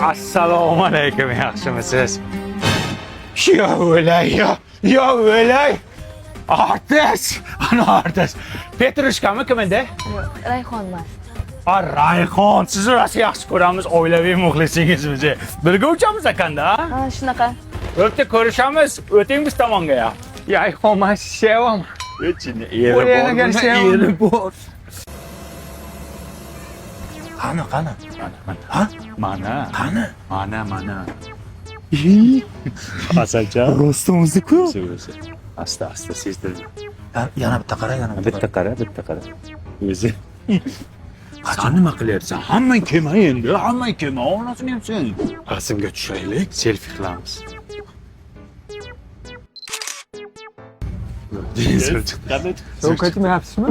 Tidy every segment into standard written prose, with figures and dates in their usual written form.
Assalomu alaykum, yaxshimisiz? Yo o'lay, yo o'lay. Artist, ana artist. Petrushkami kim edi? Rayhonman. Rayhon, sizni rosa yaxshi ko'ramiz, oilaviy muxlisingizmiz. Birga uchamiz akanda? Ha, shunaqa. O'tda ko'rishamiz, o'ting biz tomonga ya. Rayhon, men sevaman. O'chini eri bor. Qani? Ha? Mana. Mana. Asalcha. Rosta muziku. Asta sezdirdim. Yana bitta qara, Bitta qara. O'zi. Sen nima qilyapsan? Hammang kelma endi, hammang kelma. Onasini ham sen. Rasmga tushaylik, selfie qilamiz. Sovqatmayapsizmi?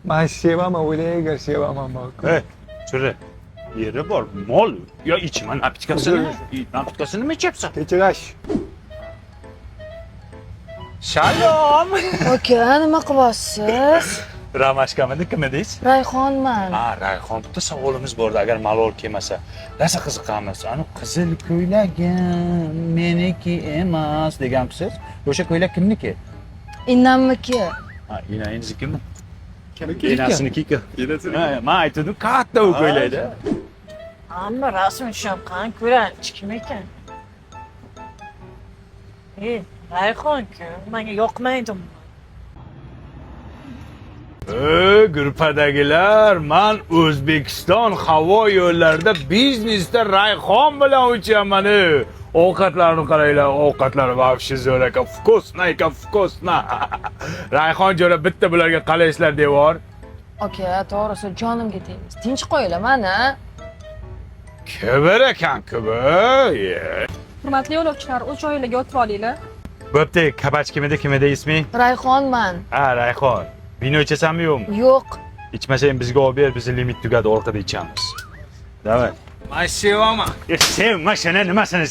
Men sevaman, o'ylaygar sevaman. Churi. Yeri bor, mol. Yo ichma napitkasini nima ichapsan? Kechirash. Shalom. Aka, nima qilyapsiz? Ramashkamidi kim edingiz? Rayhonman. Rayhon, bitta savolimiz bor edi, agar malol kelmasa. Rosa qiziqamiz. Ani qizil ko'ylagim meniki emas degansiz. O'sha ko'ylak kimniki? Innamniki. Inangiznikimi? Enasiniki-ku. Men aytdim, katta u ko'ylakda. Amma rasm tusham qani ko'ranichi kim ekan? Rayhon-ku, menga yoqmaydi. Gruppadagilar, men O'zbekiston havo yo'llarida biznesda Rayhon bilan uchaman. Ovqatlarni qaranglar, ovqatlari вообще zo'r ekan, вкусно. Rayhon jo'ra bitta bularga qalaysizlar devor. Aka, to'g'risi jonimga tegdi. Tinch qo'yinglar mana. Kibir ekan, kibir. Hurmatli yo'lovchilar, o'z joyingizga o'tirib olinglar. Bo'pti, kabach kim edi isming? Rayhonman. Rayhon. Vino ichasanmi yo'qmi? Yo'q. İçmeseyim bizga olib ber, bizni limit tugadi, orqada ichamiz. Davay. Men sevaman. Sevma shuni, nimasini